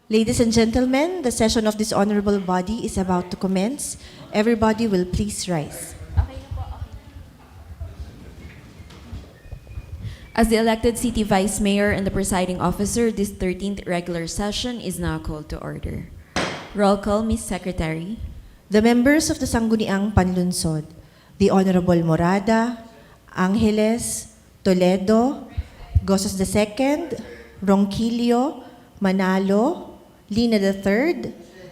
Ladies and gentlemen, the session of this honorable body is about to commence. Everybody will please rise. As the elected city vice mayor and the presiding officer, this 13th regular session is now called to order. Roll call, Ms. Secretary. The members of the Sangguniang Panlungsod, the Honorable Morada, Angeles, Toledo, Gozos II, Ronquillo, Manalo, Lina III,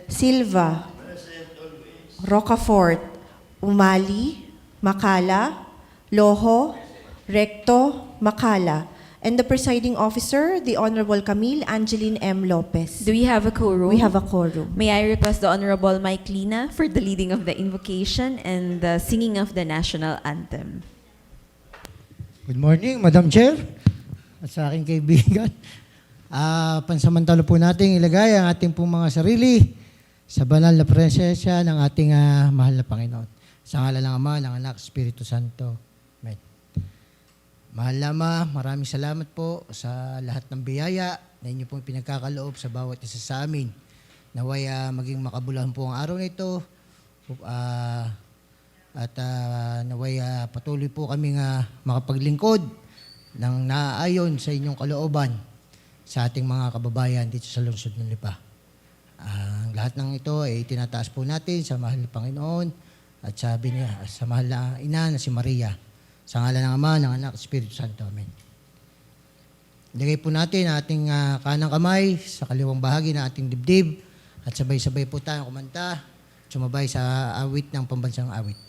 Silva, Rocafort, Umali, Macala, Loho, Recto, Macala, and the presiding officer, the Honorable Camille Angeline M. Lopez. Do we have a quorum? We have a quorum. May I request the Honorable Mike Lina for the leading of the invocation and the singing of the national anthem. Good morning, Madam Chair at sa aking kaibigan. Pansamantala po nating ilagay ang ating pong mga sarili sa banal na presensya ng ating mahal na Panginoon. Sa ngalan ng Ama, ng Anak, Espiritu Santo. Amen. Mahal na Ama, maraming salamat po sa lahat ng biyaya na inyo pong pinagkakaloob sa bawat isa sa amin. Naway maging makabuluhan po ang araw na ito at naway patuloy po kaming makapaglingkod ng naaayon sa inyong kalooban sa ating mga kababayan dito sa lungsod ng Lipa. Ang lahat ng ito ay tinataas po natin sa mahal na Panginoon at sabi niya sa mahal na ina na si Maria. Sa ngalan ng Ama, ng Anak, Espiritu Santo. Amen. Ilagay po natin ang ating kanang kamay sa kaliwang bahagi ng ating dibdib at sabay-sabay po tayong kumanta, sumabay sa awit ng pambansang awit.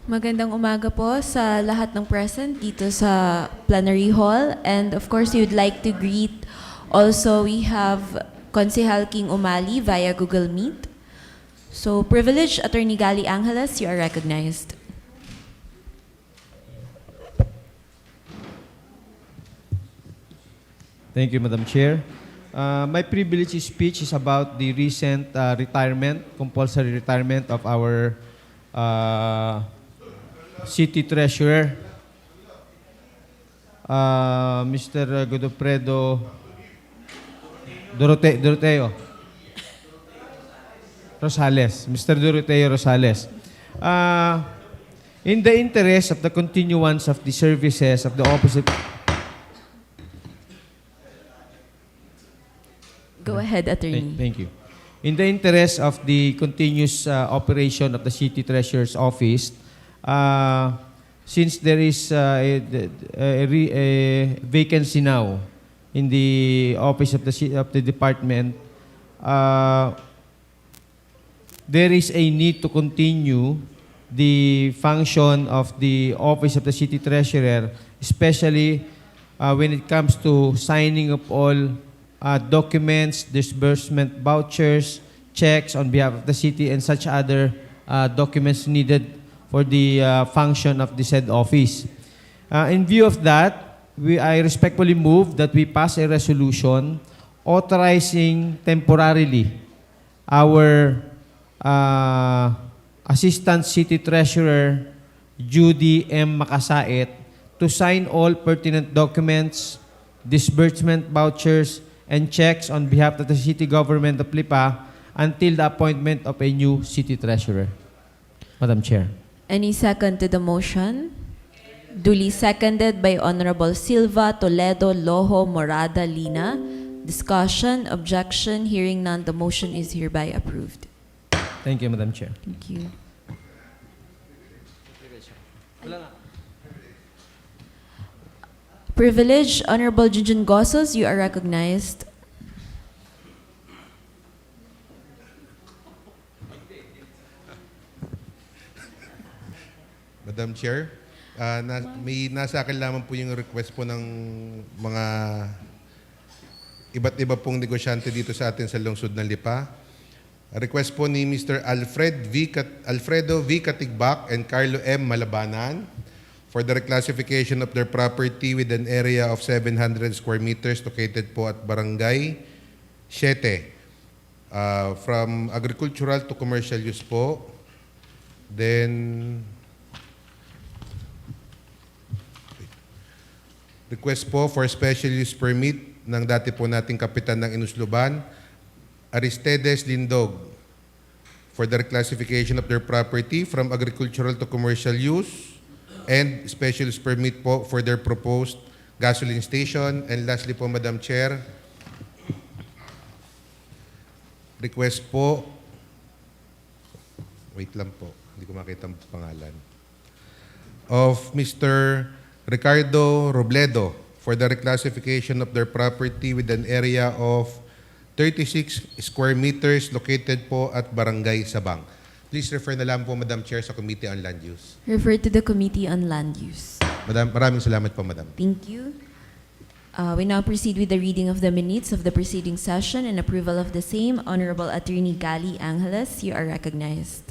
Magandang umaga po sa lahat ng present dito sa plenary hall. And of course, you'd like to greet also, we have Konsehal King Umali via Google Meet. So, Privileged Attorney Gali Angeles, you are recognized. Thank you, Madam Chair. My privilege speech is about the recent compulsory retirement of our City Treasurer, Mr. Godofredo Doroteo Rosales. Mr. Doroteo Rosales. In the interest of the continuance of the services of the opposite... Go ahead, Attorney. Thank you. In the interest of the continuous operation of the City Treasurer's Office, since there is a vacancy now in the office of the department, there is a need to continue the function of the office of the City Treasurer, especially when it comes to signing of all documents, disbursement vouchers, checks on behalf of the city, and such other documents needed for the function of the said office. In view of that, I respectfully move that we pass a resolution authorizing temporarily our Assistant City Treasurer, Judy M. Macasaet, to sign all pertinent documents, disbursement vouchers, and checks on behalf of the city government of Lipa until the appointment of a new city treasurer. Madam Chair. Any second to the motion? Duly seconded by Honorable Silva, Toledo, Loho, Morada, Lina. Discussion, objection, hearing none, the motion is hereby approved. Thank you, Madam Chair. Thank you. Privilege, Honorable Junjun Gossos, you are recognized. Madam Chair, may nasa akin lamang po yung request po ng mga iba't iba pong negosyante dito sa atin sa lungsod ng Lipa. Request po ni Mr. Alfredo V. Katigbak and Carlo M. Malabanan for the reclassification of their property with an area of 700 square meters located po at Barangay 7 from agricultural to commercial use po. Then, request po for special use permit ng dati po nating kapitan ng Inusluban, Aristedes Lindog, for the reclassification of their property from agricultural to commercial use, and special use permit po for their proposed gasoline station. And lastly po, Madam Chair, request po, wait lang po, hindi ko makita ang pangalan, of Mr. Ricardo Robledo for the reclassification of their property with an area of 36 square meters located po at Barangay Sabang. Please refer na lang po, Madam Chair, sa Committee on Land Use. Refer to the Committee on Land Use. Madam, maraming salamat po, Madam. Thank you. We now proceed with the reading of the minutes of the preceding session and approval of the same. Honorable Attorney Gali Angeles, you are recognized.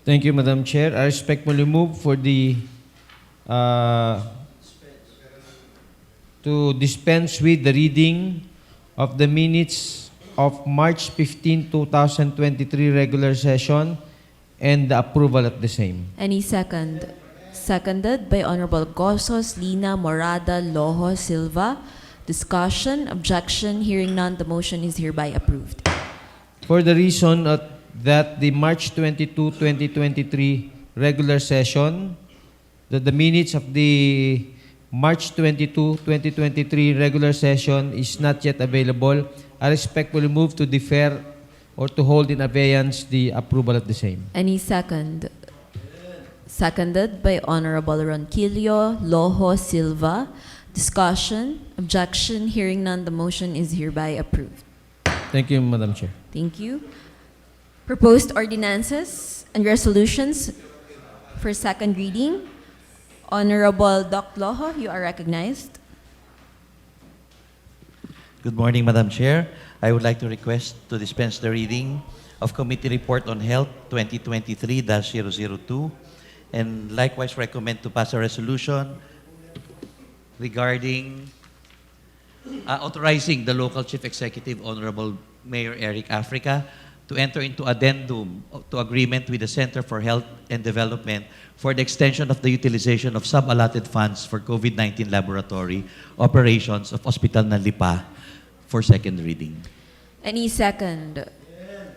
Thank you, Madam Chair. I respectfully move for the to dispense with the reading of the minutes of March 15, 2023 regular session and the approval of the same. Any second? Seconded by Honorable Gossos, Lina, Morada, Loho, Silva. Discussion, objection, hearing none, the motion is hereby approved. For the reason that the March 22, 2023 regular session, that the minutes of the March 22, 2023 regular session is not yet available, I respectfully move to defer or to hold in abeyance the approval of the same. Any second? Seconded by Honorable Ronquillo, Loho, Silva. Discussion, objection, hearing none, the motion is hereby approved. Thank you, Madam Chair. Thank you. Proposed ordinances and resolutions for second reading. Honorable Doc Loho, you are recognized. Good morning, Madam Chair. I would like to request to dispense the reading of Committee Report on Health 2023-002 and likewise recommend to pass a resolution regarding authorizing the local Chief Executive, Honorable Mayor Eric Africa, to enter into addendum to agreement with the Center for Health and Development for the extension of the utilization of sub-allotted funds for COVID-19 laboratory operations of Ospital ng Lipa for second reading. Any second?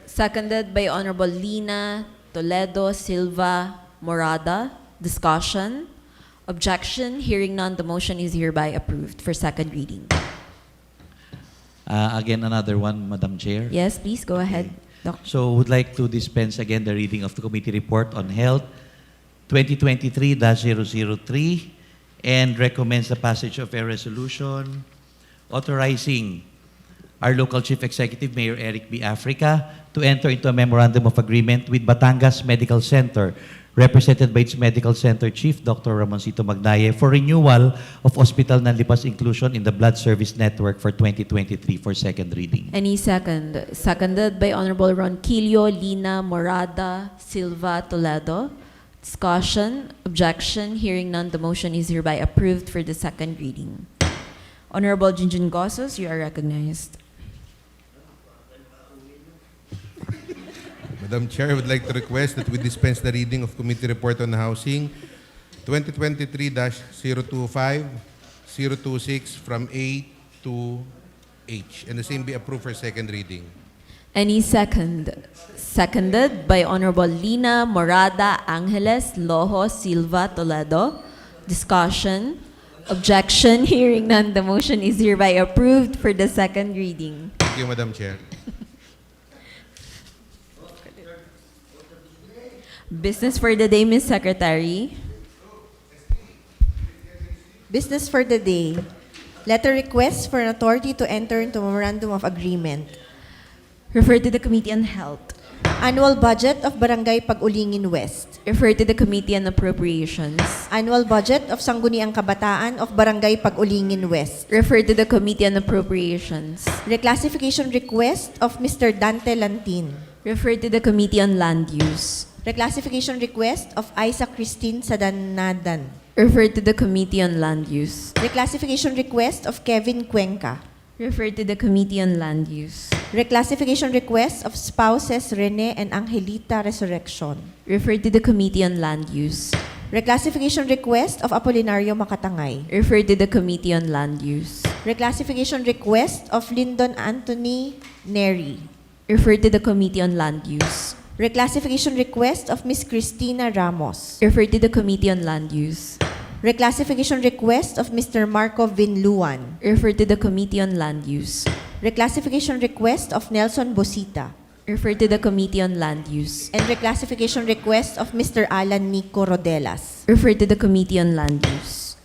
Seconded by Honorable Lina, Toledo, Silva, Morada. Discussion. Objection. Hearing none, the motion is hereby approved for second reading. Again, another one, Madam Chair. Yes, please go ahead, Doc. So, would like to dispense again the reading of the Committee Report on Health 2023-003 and recommends the passage of a resolution authorizing our local Chief Executive, Mayor Eric B. Africa, to enter into a Memorandum of Agreement with Batangas Medical Center, represented by its Medical Center Chief, Dr. Ramoncito Magnaye, for renewal of Ospital ng Lipa's inclusion in the Blood Service Network for 2023 for second reading. Any second? Seconded by Honorable Ronquillo, Lina, Morada, Silva, Toledo. Discussion, objection, hearing none, the motion is hereby approved for the second reading. Honorable Junjun Gossos, you are recognized. Madam Chair, I would like to request that we dispense the reading of Committee Report on Housing 2023-025, 026 from A to H, and the same be approved for second reading. Any second? Seconded by Honorable Lina, Morada, Angeles, Loho, Silva, Toledo. Discussion? Objection? Hearing none, the motion is hereby approved for the second reading. Thank you, Madam Chair. Business for the day, Ms. Secretary. Business for the day. Letter request for an authority to enter into Memorandum of Agreement. Refer to the Committee on Health. Annual Budget of Barangay Pag-Ulingin West. Refer to the Committee on Appropriations. Annual Budget of Sangguniang Kabataan of Barangay Pag-Ulingin West. Refer to the Committee on Appropriations. Reclassification request of Mr. Dante Lantin. Refer to the Committee on Land Use. Reclassification request of Isaac Christine Sadanadan. Refer to the Committee on Land Use. Reclassification request of Kevin Cuenca. Refer to the Committee on Land Use. Reclassification request of spouses Rene and Angelita Resurrection. Refer to the Committee on Land Use. Reclassification request of Apolinario Makatangay. Refer to the Committee on Land Use. Reclassification request of Lyndon Anthony Neri. Refer to the Committee on Land Use. Reclassification request of Miss Cristina Ramos. Refer to the Committee on Land Use. Reclassification request of Mr. Marco Vinluan. Refer to the Committee on Land Use. Reclassification request of Nelson Bosita. Refer to the Committee on Land Use. And reclassification request of Mr. Alan Nico Rodelas. Refer to the Committee on Land Use.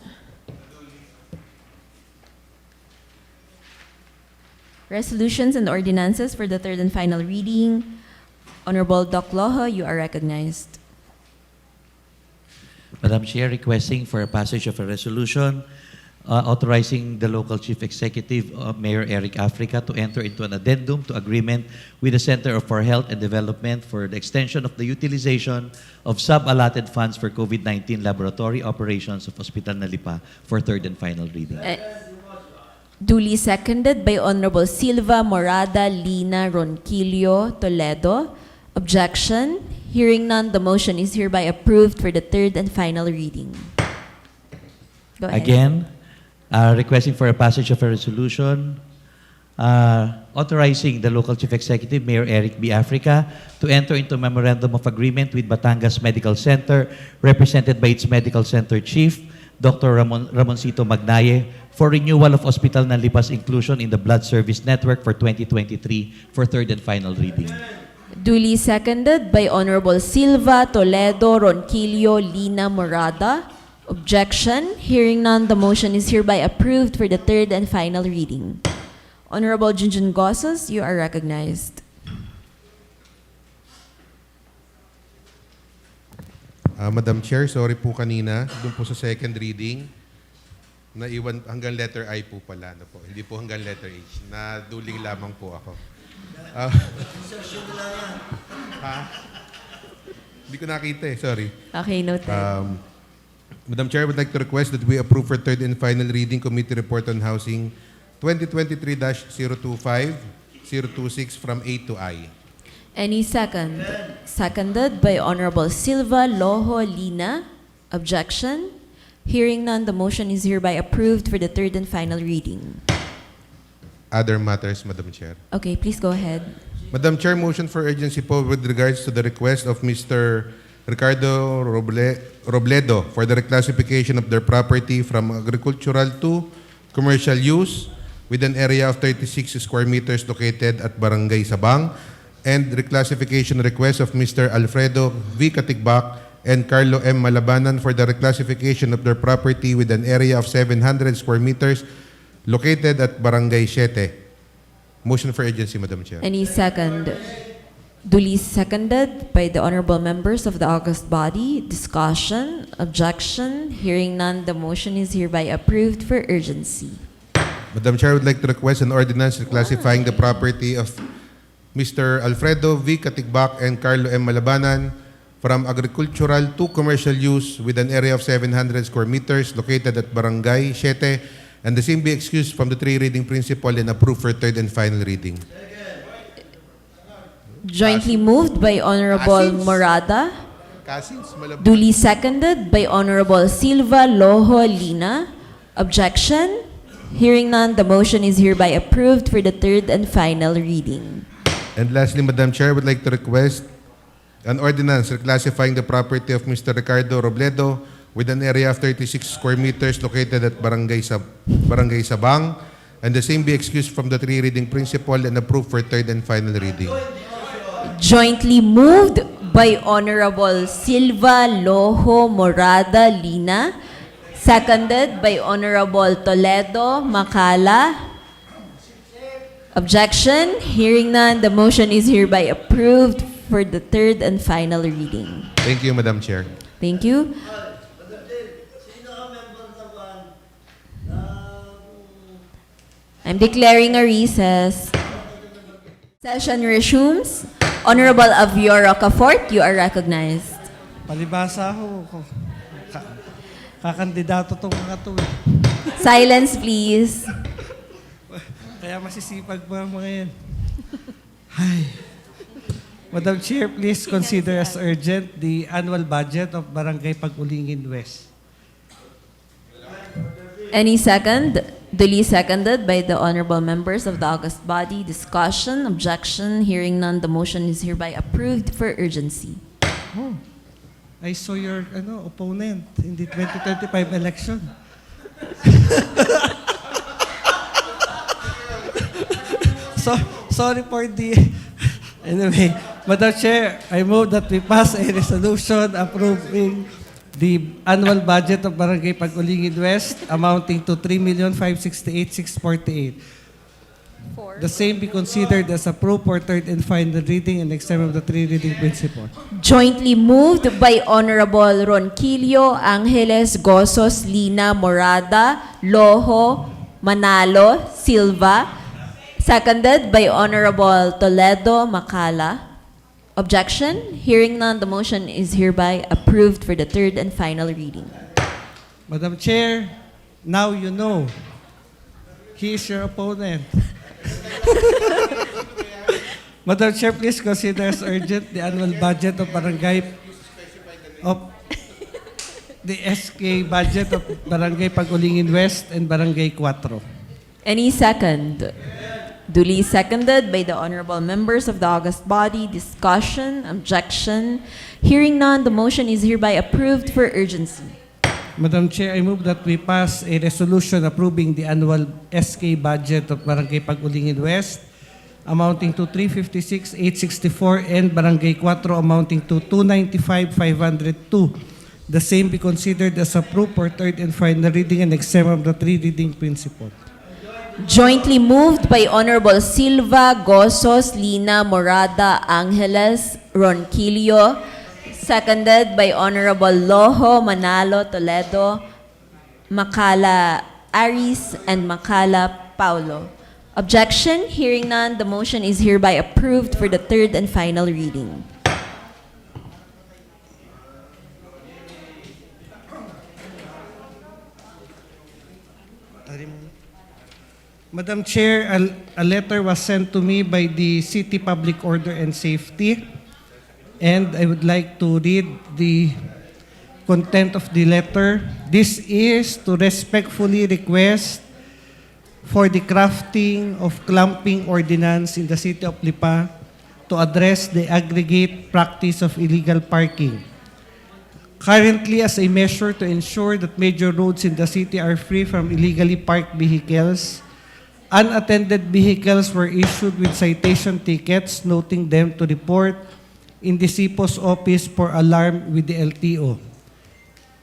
Resolutions and ordinances for the third and final reading. Honorable Doc Loho, you are recognized. Madam Chair, requesting for a passage of a resolution authorizing the local chief executive, Mayor Eric Africa, to enter into an addendum to agreement with the Center for Health and Development for the extension of the utilization of sub-allotted funds for COVID-19 laboratory operations of Ospital na Lipa for third and final reading. Duly seconded by Honorable Silva, Morada, Lina, Ronquillo, Toledo. Objection? Hearing none, the motion is hereby approved for the third and final reading. Go ahead. Again, requesting for a passage of a resolution authorizing the local chief executive, Mayor Eric B. Africa, to enter into a memorandum of agreement with Batangas Medical Center, represented by its medical center chief, Dr. Ramoncito Magnaye, for renewal of Ospital na Lipa's inclusion in the blood service network for 2023 for third and final reading. Duly seconded by Honorable Silva, Toledo, Ronquillo, Lina, Morada. Objection? Hearing none, the motion is hereby approved for the third and final reading. Honorable Junjun Gossos, you are recognized. Madam Chair, sorry po kanina, doon po sa second reading, naiwan hanggang letter I po pala. No po. Hindi po hanggang letter H. Naduling lamang po ako. Ha? Hindi ko nakita eh, sorry. Okay, noted. Madam Chair, I would like to request that we approve for third and final reading Committee Report on Housing 2023-025-026 from A to I. Any second? Seconded by Honorable Silva, Loho, Lina. Objection? Hearing none, the motion is hereby approved for the third and final reading. Other matters, Madam Chair. Okay, please go ahead. Madam Chair, motion for urgency po with regards to the request of Mr. Ricardo Robledo for the reclassification of their property from agricultural to commercial use with an area of 36 square meters located at Barangay Sabang, and reclassification request of Mr. Alfredo V. Katigbak and Carlo M. Malabanan for the reclassification of their property with an area of 700 square meters located at Barangay 7. Motion for urgency, Madam Chair. Any second? Duly seconded by the honorable members of the august body. Discussion? Objection? Hearing none, the motion is hereby approved for urgency. Madam Chair, I would like to request an ordinance reclassifying the property of Mr. Alfredo V. Katigbak and Carlo M. Malabanan from agricultural to commercial use with an area of 700 square meters located at Barangay 7, and the same be excused from the three reading principle and approved for third and final reading. Jointly moved by Honorable Asins. Morada. Kasins, Malabanan. Duly seconded by Honorable Silva, Loho, Lina. Objection? Hearing none, the motion is hereby approved for the third and final reading. And lastly, Madam Chair, I would like to request an ordinance reclassifying the property of Mr. Ricardo Robledo with an area of 36 square meters located at Barangay Sabang, and the same be excused from the three reading principle and approved for third and final reading. Jointly moved by Honorable Silva, Loho, Morada, Lina. Seconded by Honorable Toledo, Macala. Objection? Hearing none, the motion is hereby approved for the third and final reading. Thank you, Madam Chair. Thank you. I'm declaring a recess. Session resumes. Honorable Avio Rocafort, you are recognized. Palibasa ho. Kakandidato tong mga to. Silence, please. Kaya masisipag pa ang mga yan. Hi. Madam Chair, please consider as urgent the annual budget of Barangay Pag-Ulingin West. Any second? Duly seconded by the honorable members of the august body. Discussion, objection, hearing none, the motion is hereby approved for urgency. Oh, I saw your opponent in the 2025 election. So, sorry for the... Anyway, Madam Chair, I move that we pass a resolution approving the annual budget of Barangay Pag-Ulingin West amounting to 3,568,648. The same be considered as approved for third and final reading and exam of the three reading principle. Jointly moved by Honorable Ronquillo, Angeles, Gozos, Lina, Morada, Loho, Manalo, Silva. Seconded by Honorable Toledo, Macala. Objection? Hearing none, the motion is hereby approved for the third and final reading. Madam Chair, now you know. He is your opponent. Madam Chair, please consider as urgent the annual budget of Barangay the SK budget of Barangay Pag-Ulingin West and Barangay 4. Any second? Duly seconded by the honorable members of the august body. Discussion, objection. Hearing none, the motion is hereby approved for urgency. Madam Chair, I move that we pass a resolution approving the annual SK budget of Barangay Pag-Ulingin West amounting to 356,864 and Barangay 4 amounting to 295,502. The same be considered as approved for third and final reading and exam of the three reading principle. Jointly moved by Honorable Silva, Gozos, Lina, Morada, Angeles, Ronquillo. Seconded by Honorable Loho, Manalo, Toledo, Macala, Aris, and Macala, Paulo. Objection? Hearing none, the motion is hereby approved for the third and final reading. Madam Chair, a letter was sent to me by the City Public Order and Safety, and I would like to read the content of the letter. This is to respectfully request for the crafting of clamping ordinance in the City of Lipa to address the aggregate practice of illegal parking. Currently, as a measure to ensure that major roads in the city are free from illegally parked vehicles, unattended vehicles were issued with citation tickets noting them to report in the CIPO's office for alarm with the LTO.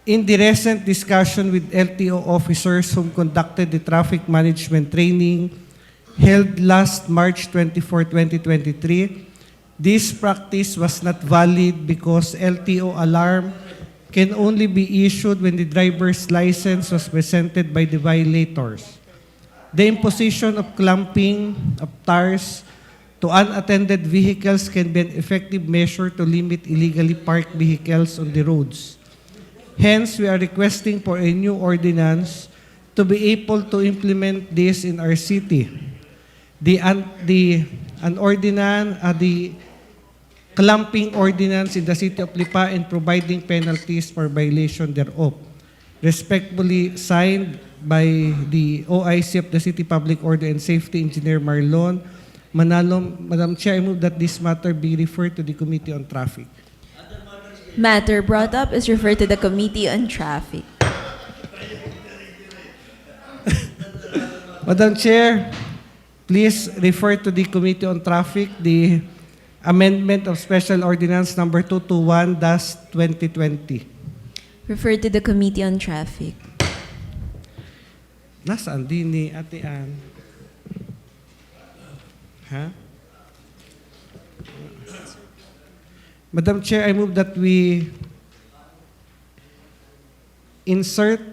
In the recent discussion with LTO officers whom conducted the traffic management training held last March 24, 2023, this practice was not valid because LTO alarm can only be issued when the driver's license was presented by the violators. The imposition of clamping of tires to unattended vehicles can be an effective measure to limit illegally parked vehicles on the roads. Hence, we are requesting for a new ordinance to be able to implement this in our city. The clamping ordinance in the City of Lipa and providing penalties for violation thereof. Respectfully signed by the OIC of the City Public Order and Safety, Engineer Marlon Manalo. Madam Chair, I move that this matter be referred to the Committee on Traffic. matter brought up is referred to the Committee on Traffic. Madam Chair, please refer to the Committee on Traffic the amendment of Special Ordinance Number 221-2020. Referred to the Committee on Traffic. Nasaan din ni Ate Ann? Ha? Madam Chair, I move that we insert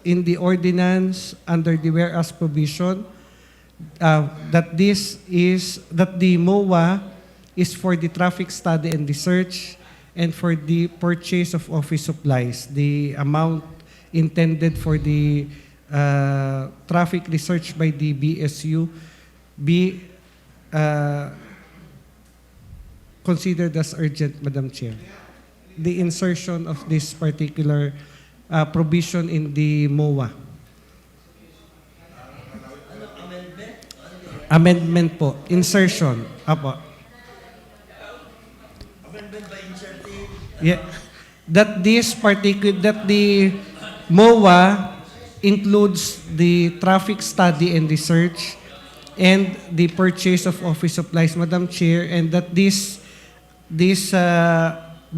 in the ordinance under the whereas provision that the MOA is for the traffic study and research and for the purchase of office supplies. The amount intended for the traffic research by the BSU be considered as urgent, Madam Chair. The insertion of this particular provision in the MOA. Amendment po. Insertion. Apo. Yeah. That the MOA includes the traffic study and research and the purchase of office supplies, Madam Chair, and that the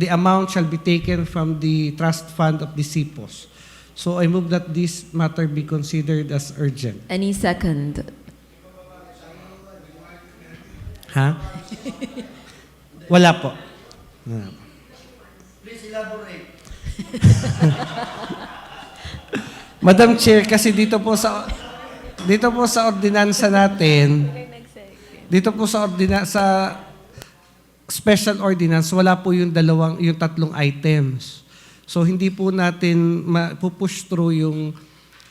amount shall be taken from the trust fund of the CPOS. So I move that this matter be considered as urgent. Any second? Ha? Wala po. Please elaborate. Madam Chair, kasi dito po sa ordinansa natin, sa special ordinance, wala po yung tatlong items. So hindi po natin pupush through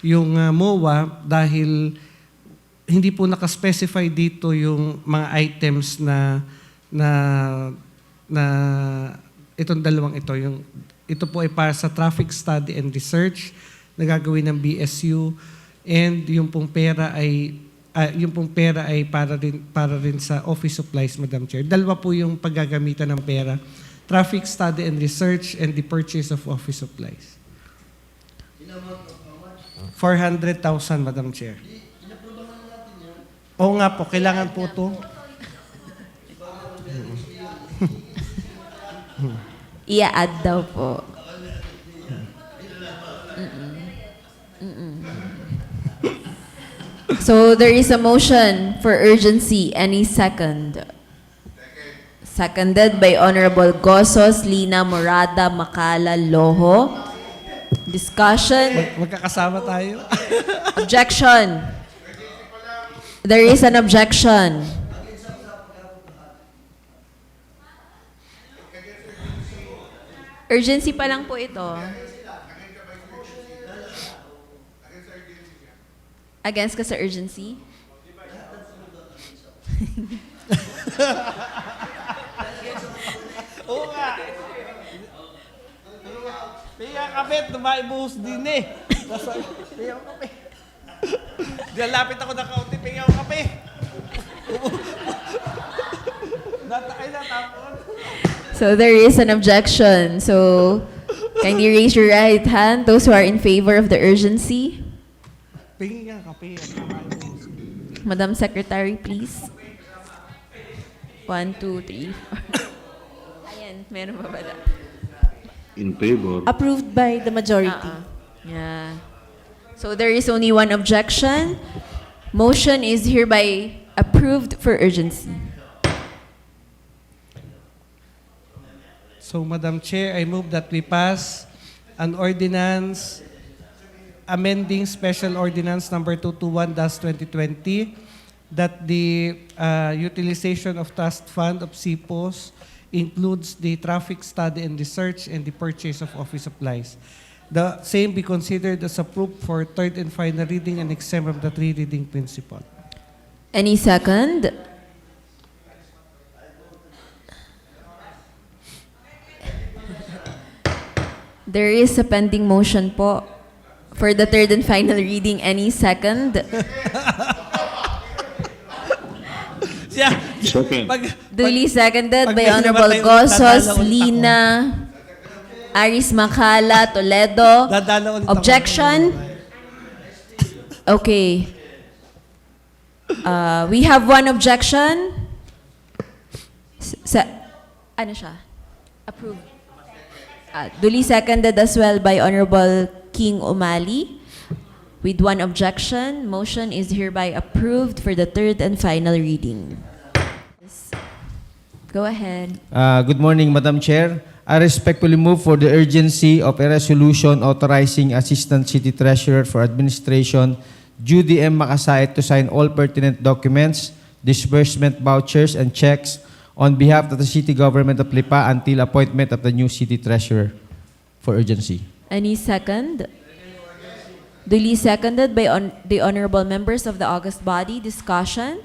yung MOA dahil hindi po nakaspecify dito yung mga items na itong dalawang ito. Ito po ay para sa traffic study and research na gagawin ng BSU, and yung pong pera ay para rin sa office supplies, Madam Chair. Dalawa po yung paggagamitan ng pera: traffic study and research and the purchase of office supplies. 400,000, Madam Chair. Oo nga po, kailangan po ito. I-add daw po. So there is a motion for urgency. Any second? Seconded by Honorable Gozos, Lina, Morada, Macala, Loho. Discussion. Magkakasama tayo. Objection. There is an objection. Urgency pa lang po ito. Against ka sa urgency? Oo nga. Piya kape, tumaibuhos din eh. Piya kape. Diyan ako na kaunti, piya kape. Natakay na tapon. So there is an objection. So kindly raise your right hand, those who are in favor of the urgency. Piya kape. Madam Secretary, please. 1, 2, 3, 4. Ayan, meron pa ba? In favor. Approved by the majority. Yeah. So there is only one objection. Motion is hereby approved for urgency. So, Madam Chair, I move that we pass an ordinance amending Special Ordinance Number 221-2020 that the utilization of trust fund of CPOS includes the traffic study and research and the purchase of office supplies. The same be considered as approved for third and final reading and exempt from the three-reading principle. Any second? There is a pending motion po for the third and final reading. Any second? Second. Duly seconded by Honorable Gozos, Lina, Aris Macala, Toledo. Dadala ulit ako. Objection? Okay. We have one objection. Ano siya? Approved. Duly seconded as well by Honorable King Umali. With one objection, motion is hereby approved for the third and final reading. Go ahead. Good morning, Madam Chair. I respectfully move for the urgency of a resolution authorizing Assistant City Treasurer for Administration Judy M. Macasaet to sign all pertinent documents, disbursement vouchers, and checks on behalf of the City Government of Lipa until appointment of the new City Treasurer for urgency. Any second? Duly seconded by the honorable members of the august body. Discussion?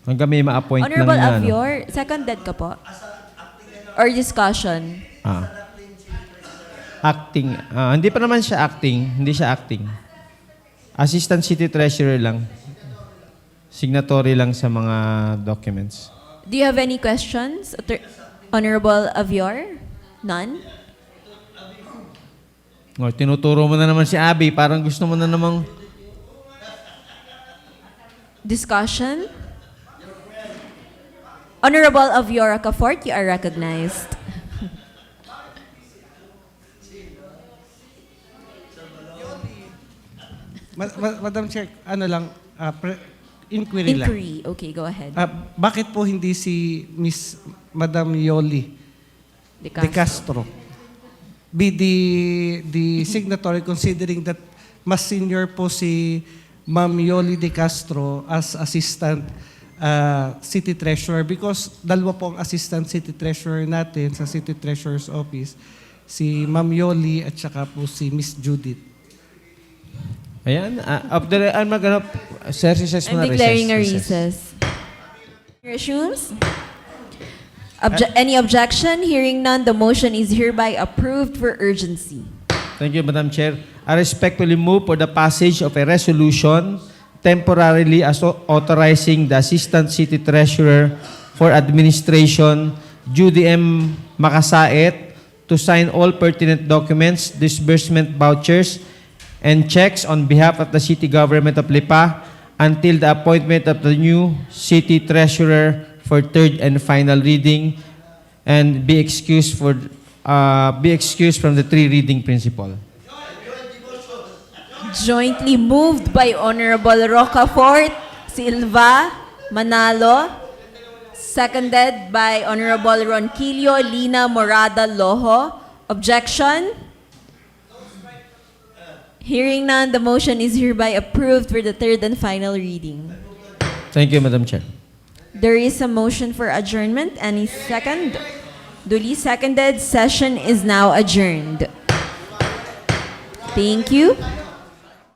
Hanggang may ma-appoint Honorable lang na, Avior, seconded ka po? Or discussion? Acting. Hindi pa naman siya acting. Hindi siya acting. Assistant City Treasurer lang. Signatory lang sa mga documents. Do you have any questions, Honorable Avior? None? Tinuturo mo na naman si Abby. Parang gusto mo na namang... Discussion? Honorable Avior Acafort, you are recognized. Madam Chair, ano lang, inquiry lang. Inquiry. Okay, go ahead. Bakit po hindi si Miss Madam Yoli De Castro be the signatory, considering that mas senior po si Ma'am Yoli De Castro as Assistant City Treasurer, because dalawa po ang Assistant City Treasurer natin sa City Treasurer's Office, si Ma'am Yoli at saka po si Miss Judith. Ayan. I'm gonna... Recess I'm muna, declaring a recess. Resumes? Any objection? Hearing none, the motion is hereby approved for urgency. Thank you, Madam Chair. I respectfully move for the passage of a resolution temporarily authorizing the Assistant City Treasurer for Administration, Judy M. Macasaet, to sign all pertinent documents, disbursement vouchers, and checks on behalf of the City Government of Lipa until the appointment of the new City Treasurer for third and final reading, and be excused from the three reading principle. Jointly moved by Honorable Rocafort, Silva, Manalo, seconded by Honorable Ronquillo, Lina, Morada, Loho. Objection? Hearing none, the motion is hereby approved for the third and final reading. Thank you, Madam Chair. There is a motion for adjournment. Any second? Duly seconded. Session is now adjourned. Thank you.